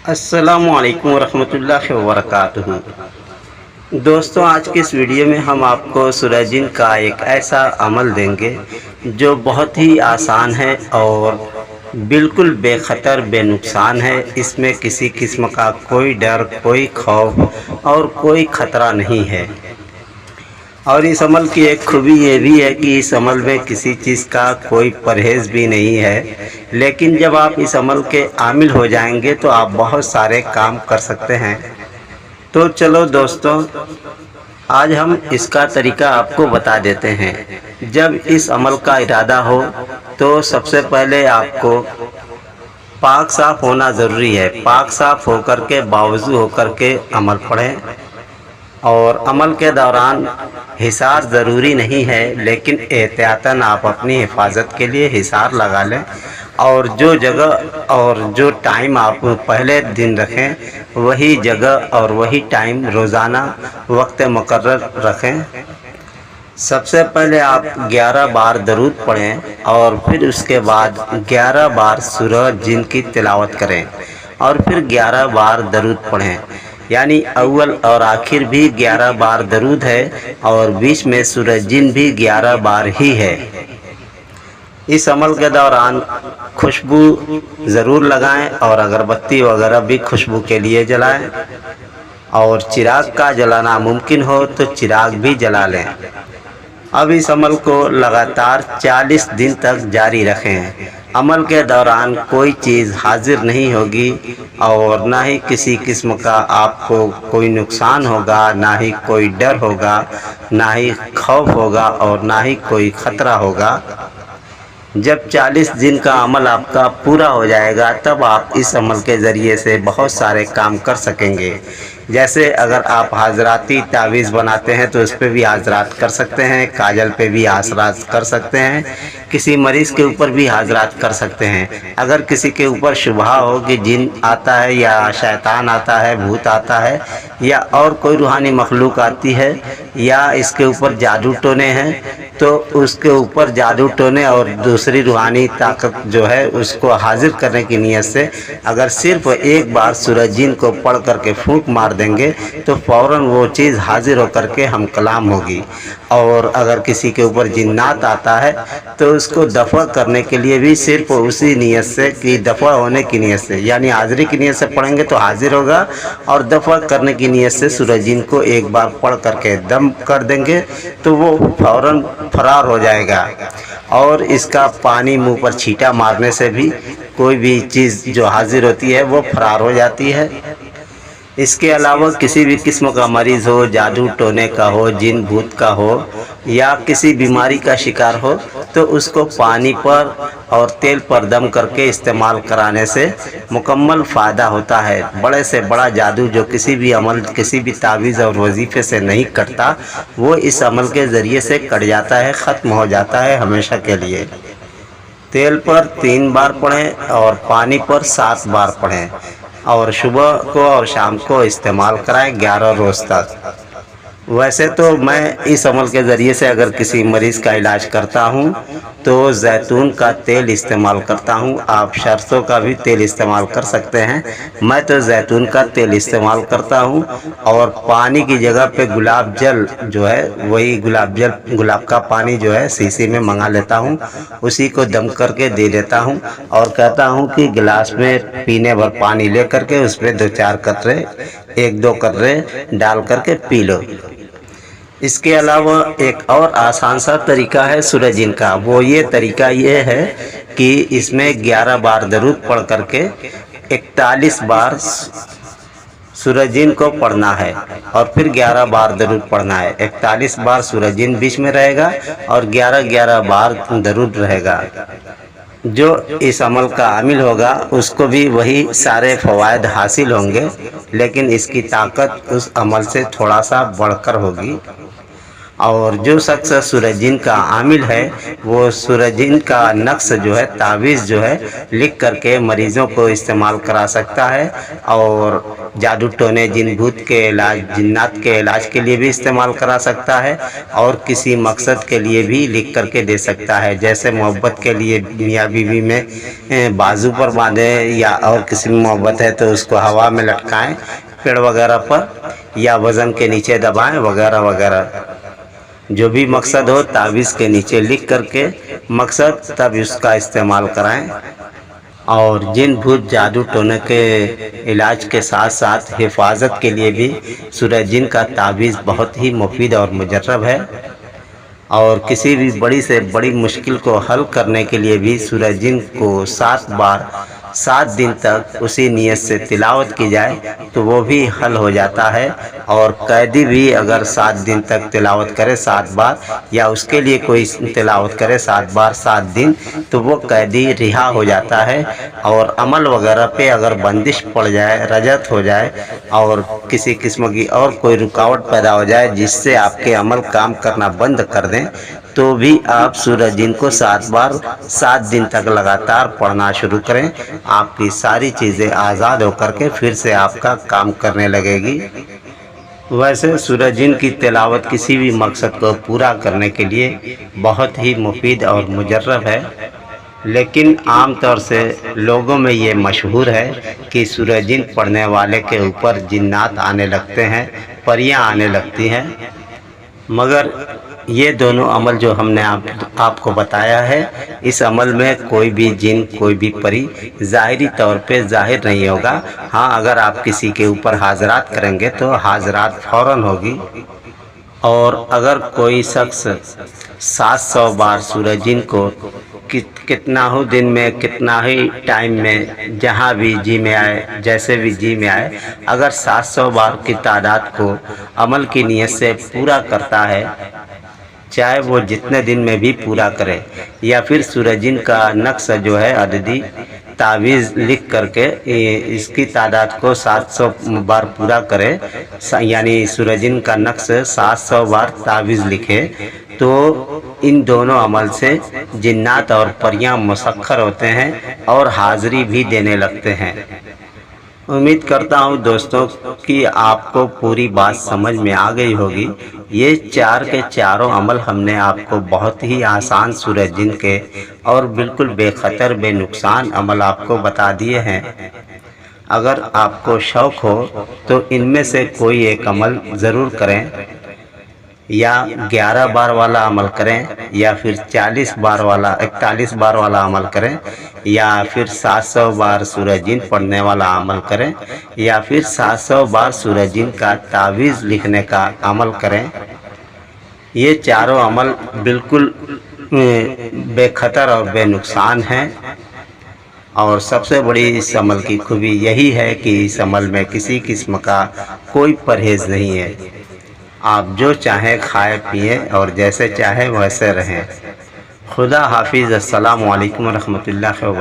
السلام علیکم ورحمۃ اللہ وبرکاتہ۔ دوستوں، آج کی اس ویڈیو میں ہم آپ کو سورہ جن کا ایک ایسا عمل دیں گے جو بہت ہی آسان ہے اور بالکل بے خطر بے نقصان ہے۔ اس میں کسی قسم کا کوئی ڈر، کوئی خوف اور کوئی خطرہ نہیں ہے۔ اور اس عمل کی ایک خوبی یہ بھی ہے کہ اس عمل میں کسی چیز کا کوئی پرہیز بھی نہیں ہے، لیکن جب آپ اس عمل کے عامل ہو جائیں گے تو آپ بہت سارے کام کر سکتے ہیں۔ تو چلو دوستوں، آج ہم اس کا طریقہ آپ کو بتا دیتے ہیں۔ جب اس عمل کا ارادہ ہو تو سب سے پہلے آپ کو پاک صاف ہونا ضروری ہے۔ پاک صاف ہو کر کے، باوضو ہو کر کے عمل پڑھیں۔ اور عمل کے دوران حصار ضروری نہیں ہے، لیکن احتیاطاً آپ اپنی حفاظت کے لیے حصار لگا لیں، اور جو جگہ اور جو ٹائم آپ پہلے دن رکھیں وہی جگہ اور وہی ٹائم روزانہ وقت مقرر رکھیں۔ سب سے پہلے آپ 11 بار درود پڑھیں اور پھر اس کے بعد 11 بار سورہ جن کی تلاوت کریں، اور پھر 11 بار درود پڑھیں۔ یعنی اول اور آخر بھی 11 بار درود ہے، اور بیچ میں سورہ جن بھی 11 بار ہی ہے۔ اس عمل کے دوران خوشبو ضرور لگائیں، اور اگربتی وغیرہ بھی خوشبو کے لیے جلائیں، اور چراغ کا جلانا ممکن ہو تو چراغ بھی جلا لیں۔ اب اس عمل کو لگاتار 40 دن تک جاری رکھیں۔ عمل کے دوران کوئی چیز حاضر نہیں ہوگی، اور نہ ہی کسی قسم کا آپ کو کوئی نقصان ہوگا، نہ ہی کوئی ڈر ہوگا، نہ ہی خوف ہوگا، اور نہ ہی کوئی خطرہ ہوگا۔ جب 40 دن کا عمل آپ کا پورا ہو جائے گا تب آپ اس عمل کے ذریعے سے بہت سارے کام کر سکیں گے۔ جیسے اگر آپ حاضراتی تعویذ بناتے ہیں تو اس پہ بھی حاضرات کر سکتے ہیں، کاجل پہ بھی حاضرات کر سکتے ہیں، کسی مریض کے اوپر بھی حاضرات کر سکتے ہیں۔ اگر کسی کے اوپر شبہ ہو کہ جن آتا ہے یا شیطان آتا ہے، بھوت آتا ہے، یا اور کوئی روحانی مخلوق آتی ہے، یا اس کے اوپر جادو ٹونے ہیں، تو اس کے اوپر جادو ٹونے اور دوسری روحانی طاقت جو ہے اس کو حاضر کرنے کی نیت سے اگر صرف ایک بار سورہ جن کو پڑھ کر کے پھونک مار دیں گے تو فوراً وہ چیز حاضر ہو کر کے ہم کلام ہوگی۔ اور اگر کسی کے اوپر جنات آتا ہے تو اس کو دفع کرنے کے لیے بھی صرف اسی نیت سے کہ دفع ہونے کی نیت سے، یعنی حاضری کی نیت سے پڑھیں گے تو حاضر ہوگا، اور دفع کرنے کی نیت سے سورہ جن کو ایک بار پڑھ کر کے دم کر دیں گے تو وہ فوراً فرار ہو جائے گا۔ اور اس کا پانی منہ پر چھینٹا مارنے سے بھی کوئی بھی چیز جو حاضر ہوتی ہے وہ فرار ہو جاتی ہے۔ اس کے علاوہ کسی بھی قسم کا مریض ہو، جادو ٹونے کا ہو، جن بھوت کا ہو، یا کسی بیماری کا شکار ہو، تو اس کو پانی پر اور تیل پر دم کر کے استعمال کرانے سے مکمل فائدہ ہوتا ہے۔ بڑے سے بڑا جادو جو کسی بھی عمل، کسی بھی تعویذ اور وظیفے سے نہیں کٹتا، وہ اس عمل کے ذریعے سے کٹ جاتا ہے، ختم ہو جاتا ہے ہمیشہ کے لیے۔ تیل پر 3 بار پڑھیں اور پانی پر 7 بار پڑھیں، اور صبح کو اور شام کو استعمال کرائیں 11 روز تک۔ ویسے تو میں اس عمل کے ذریعے سے اگر کسی مریض کا علاج کرتا ہوں تو زیتون کا تیل استعمال کرتا ہوں۔ آپ سرسوں کا بھی تیل استعمال کر سکتے ہیں، میں تو زیتون کا تیل استعمال کرتا ہوں۔ اور پانی کی جگہ پہ گلاب جل جو ہے، وہی گلاب کا پانی جو ہے سیسی میں منگا لیتا ہوں، اسی کو دم کر کے دے دیتا ہوں، اور کہتا ہوں کہ گلاس میں پینے بھر پانی لے کر کے اس میں 2-4 قطرے، 1-2 قطرے ڈال کر کے پی لو۔ اس کے علاوہ ایک اور آسان سا طریقہ ہے سورہ جن کا، وہ یہ طریقہ یہ ہے کہ اس میں 11 بار درود پڑھ کر کے 41 بار سورہ جن کو پڑھنا ہے، اور پھر 11 بار درود پڑھنا ہے۔ 41 بار سورہ جن بیچ میں رہے گا اور 11 بار درود رہے گا۔ جو اس عمل کا عامل ہوگا اس کو بھی وہی سارے فوائد حاصل ہوں گے، لیکن اس کی طاقت اس عمل سے تھوڑا سا بڑھ کر ہوگی۔ اور جو شخص سورہ جن کا عامل ہے وہ سورہ جن کا نقش جو ہے تعویذ جو ہے لکھ کر کے مریضوں کو استعمال کرا سکتا ہے، اور جادو ٹونے جن بھوت کے علاج، جنات کے علاج کے لیے بھی استعمال کرا سکتا ہے، اور کسی مقصد کے لیے بھی لکھ کر کے دے سکتا ہے، جیسے محبت کے لیے میاں بیوی میں بازو پر باندھیں، یا اور کسی میں محبت ہے تو اس کو ہوا میں لٹکائیں پیڑ وغیرہ پر، یا وزن کے نیچے دبائیں وغیرہ وغیرہ۔ جو بھی مقصد ہو تعویذ کے نیچے لکھ کر کے مقصد تب اس کا استعمال کرائیں۔ اور جن بھوت جادو ٹونے کے علاج کے ساتھ ساتھ حفاظت کے لیے بھی سورہ جن کا تعویذ بہت ہی مفید اور مجرب ہے، اور کسی بھی بڑی سے بڑی مشکل کو حل کرنے کے لیے بھی سورہ جن کو 7 بار 7 دن تک اسی نیت سے تلاوت کی جائے تو وہ بھی حل ہو جاتا ہے، اور قیدی بھی اگر 7 دن تک تلاوت کرے 7 بار، یا اس کے لیے کوئی تلاوت کرے 7 بار 7 دن، تو وہ قیدی رہا ہو جاتا ہے۔ اور عمل وغیرہ پہ اگر بندش پڑ جائے، رجعت ہو جائے، اور کسی قسم کی اور کوئی رکاوٹ پیدا ہو جائے جس سے آپ کے عمل کام کرنا بند کر دیں، تو بھی آپ سورہ جن کو 7 بار 7 دن تک لگاتار پڑھنا شروع کریں، آپ کی ساری چیزیں آزاد ہو کر کے پھر سے آپ کا کام کرنے لگے گی۔ ویسے سورہ جن کی تلاوت کسی بھی مقصد کو پورا کرنے کے لیے بہت ہی مفید اور مجرب ہے، لیکن عام طور سے لوگوں میں یہ مشہور ہے کہ سورہ جن پڑھنے والے کے اوپر جنات آنے لگتے ہیں، پریاں آنے لگتی ہیں، مگر یہ دونوں عمل جو ہم نے آپ کو بتایا ہے، اس عمل میں کوئی بھی جن، کوئی بھی پری ظاہری طور پہ ظاہر نہیں ہوگا۔ ہاں، اگر آپ کسی کے اوپر حاضرات کریں گے تو حاضرات فوراً ہوگی۔ اور اگر کوئی شخص 700 بار سورہ جن کو کتنا ہی دن میں، کتنا ہی ٹائم میں، جہاں بھی جی میں آئے، جیسے بھی جی میں آئے، اگر 700 بار کی تعداد کو عمل کی نیت سے پورا کرتا ہے، چاہے وہ جتنے دن میں بھی پورا کرے، یا پھر سورہ جن کا نقش جو ہے عددی تعویذ لکھ کر کے اس کی تعداد کو 700 بار پورا کرے، یعنی سورہ جن کا نقش 700 بار تعویذ لکھے، تو ان دونوں عمل سے جنات اور پریاں مسخر ہوتے ہیں اور حاضری بھی دینے لگتے ہیں۔ امید کرتا ہوں دوستوں کہ آپ کو پوری بات سمجھ میں آ گئی ہوگی۔ یہ 4 کے چاروں عمل ہم نے آپ کو بہت ہی آسان سورہ جن کے اور بالکل بے خطر بے نقصان عمل آپ کو بتا دیے ہیں۔ اگر آپ کو شوق ہو تو ان میں سے کوئی ایک عمل ضرور کریں، یا 11 بار والا عمل کریں، یا پھر 41 بار والا عمل کریں، یا پھر 700 بار سورہ جن پڑھنے والا عمل کریں، یا پھر 700 بار سورہ جن کا تعویذ لکھنے کا عمل کریں۔ یہ چاروں عمل بالکل بے خطر اور بے نقصان ہیں، اور سب سے بڑی اس عمل کی خوبی یہی ہے کہ اس عمل میں کسی قسم کا کوئی پرہیز نہیں ہے۔ آپ جو چاہیں کھائیں پیئیں اور جیسے چاہیں ویسے رہیں۔ خدا حافظ۔ السلام علیکم ورحمۃ اللہ وبرکاتہ۔